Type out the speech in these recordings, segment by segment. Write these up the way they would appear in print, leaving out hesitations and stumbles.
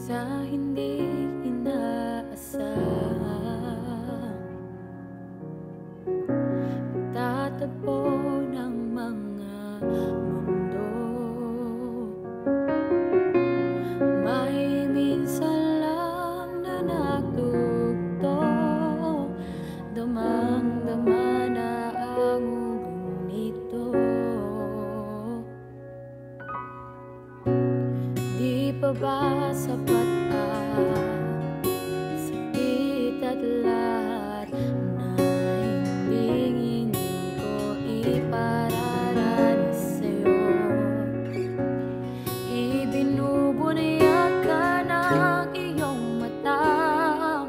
Sa hindi inaasahan, tatagpo ng mga mundo. May minsan lang na natugto, damang-dama na ang ugong nito. Di pa ba sapat ang sakit at lahat na hindi ko ipararanas sa'yo? Ibinubunyag ka ng iyong mata,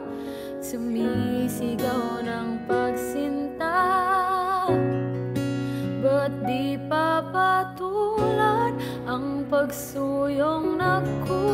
sumisigaw ng pagsinta. Ba't di pa patulan ang pagsuyong naku?